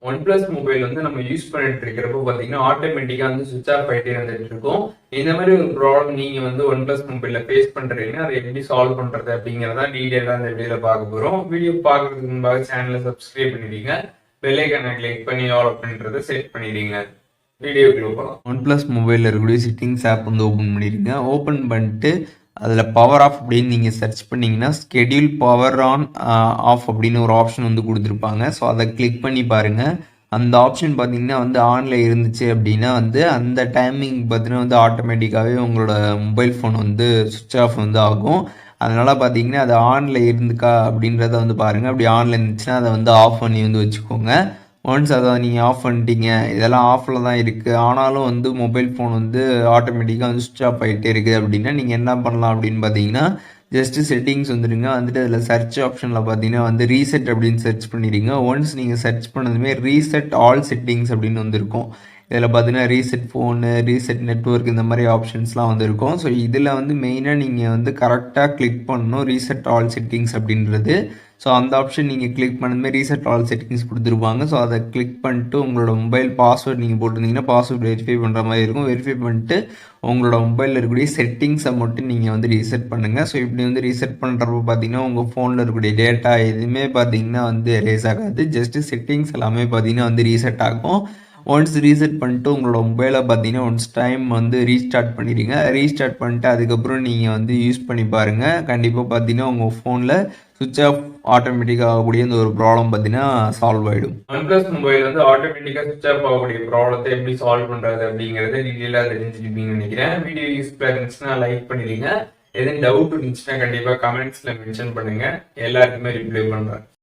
OnePlus mobile வந்து நம்ம use பண்ணிட்டு இருக்கிறப்போ பார்த்தீங்கன்னா ஆட்டோமேட்டிக்காக வந்து சுவிச் ஆஃப் ஆகிட்டே வந்துட்டு இருக்கும். இந்த மாதிரி ஒரு ப்ராப்ளம் நீங்கள் வந்து OnePlus மொபைலில் ஃபேஸ் பண்ணுறீங்கன்னா அதை எப்படி சால்வ் பண்ணுறது அப்படிங்கிறத டீட்டெயிலாக இந்த வீடியோவில் பார்க்க போகிறோம். வீடியோ பார்க்கறதுக்கு முன்பாக சேனலை சப்ஸ்கிரைப் பண்ணிடுங்க, பெல் ஐக்கானை கிளிக் பண்ணி ஆல் அப்படின்றத செட் பண்ணிடுங்க. வீடியோக்குள்ள போகலாம். OnePlus மொபைலில் இருக்கக்கூடிய செட்டிங்ஸ் ஆப் வந்து ஓப்பன் பண்ணிடுங்க. ஓப்பன் பண்ணிட்டு அதில் பவர் ஆஃப் அப்படின்னு நீங்கள் சர்ச் பண்ணிங்கன்னா ஸ்கெடியூல் பவர் ஆன் ஆஃப் அப்படின்னு ஒரு ஆப்ஷன் வந்து கொடுத்துருப்பாங்க. ஸோ அதை கிளிக் பண்ணி பாருங்கள். அந்த ஆப்ஷன் பார்த்தீங்கன்னா வந்து ஆனில் இருந்துச்சு அப்படின்னா வந்து அந்த டைமிங் பார்த்தீங்கன்னா வந்து ஆட்டோமேட்டிக்காகவே உங்களோட மொபைல் ஃபோன் வந்து சுவிட்ச் ஆஃப் வந்து ஆகும். அதனால் பார்த்தீங்கன்னா அது ஆனில் இருந்துக்கா அப்படின்றத வந்து பாருங்கள். அப்படி ஆனில் இருந்துச்சுன்னா அதை வந்து ஆஃப் பண்ணி வந்து வச்சுக்கோங்க. ஒன்ஸ் அதை நீங்கள் ஆஃப் பண்ணிட்டீங்க, இதெல்லாம் ஆஃபில் தான் இருக்குது, ஆனாலும் வந்து மொபைல் ஃபோன் வந்து ஆட்டோமேட்டிக்காக வந்து சுவிட்ச் ஆஃப் ஆகிட்டே இருக்குது அப்படின்னா நீங்கள் என்ன பண்ணலாம் அப்படின்னு பார்த்தீங்கன்னா ஜஸ்ட்டு செட்டிங்ஸ் வந்துடுங்க. வந்துட்டு அதில் சர்ச் ஆப்ஷனில் பார்த்தீங்கன்னா வந்து ரீசெட் அப்படின்னு சர்ச் பண்ணிடுங்க. ஒன்ஸ் நீங்கள் சர்ச் பண்ணதுமே ரீசெட் ஆல் செட்டிங்ஸ் அப்படின்னு வந்துருக்கும். இதில் பார்த்தீங்கன்னா ரீசெட் ஃபோனு, ரீசெட் நெட்ஒர்க் இந்த மாதிரி ஆப்ஷன்ஸ்லாம் வந்துருக்கும். ஸோ இதில் வந்து மெயினாக நீங்கள் வந்து கரெக்டாக கிளிக் பண்ணணும் ரீசெட் ஆல் செட்டிங்ஸ் அப்படின்றது. ஸோ அந்த ஆப்ஷன் நீங்கள் கிளிக் பண்ணதுமே ரீசெட் ஆல் செட்டிங்ஸ் கொடுத்துருப்பாங்க. ஸோ அதை கிளிக் பண்ணிட்டு உங்களோட மொபைல் பாஸ்வேர்ட் நீங்கள் போட்டிருந்தீங்கன்னா பாஸ்வேர்ட் வெரிஃபை பண்ணுற மாதிரி இருக்கும். வெரிஃபை பண்ணிட்டு உங்களோட மொபைலில் இருக்கக்கூடிய செட்டிங்ஸை மட்டும் நீங்கள் வந்து ரீசெட் பண்ணுங்கள். ஸோ இப்படி வந்து ரீசெட் பண்ணுறப்ப பார்த்தீங்கன்னா உங்கள் ஃபோனில் இருக்கக்கூடிய டேட்டா எதுவுமே பார்த்தீங்கன்னா வந்து ரேஸ் ஆகாது. ஜஸ்ட்டு செட்டிங்ஸ் எல்லாமே பார்த்தீங்கன்னா வந்து ரீசெட் ஆகும். ஒன்ஸ் ரீசெட் பண்ணிட்டு உங்களோட மொபைலை பார்த்தீங்கன்னா ஒன்ஸ் டைம் வந்து ரீஸ்டார்ட் பண்ணிடுங்க. ரீஸ்டார்ட் பண்ணிட்டு அதுக்கப்புறம் நீங்கள் வந்து யூஸ் பண்ணி பாருங்கள். கண்டிப்பாக பார்த்தீங்கன்னா உங்கள் ஃபோனில் சுவிட்ச் ஆஃப் ஆட்டோமேட்டிக்காக ஆகக்கூடிய இந்த ஒரு ப்ராப்ளம் பார்த்தீங்கன்னா சால்வ் ஆகிடும். OnePlus மொபைல் வந்து ஆட்டோமேட்டிக்காக சுவிட்ச் ஆஃப் ஆகக்கூடிய ப்ராப்ளத்தை எப்படி சால்வ் பண்ணுறது அப்படிங்கிறத டீட்டெயிலாக தெரிஞ்சுருப்பீங்கன்னு நினைக்கிறேன். வீடியோ யூஸ்ஃபுல்லாக இருந்துச்சுன்னா லைக் பண்ணிடுங்க. எதுவும் டவுட் இருந்துச்சுன்னா கண்டிப்பாக கமெண்ட்ஸில் மென்ஷன் பண்ணுங்கள், எல்லாருக்குமே ரிப்ளை பண்ணுறேன்.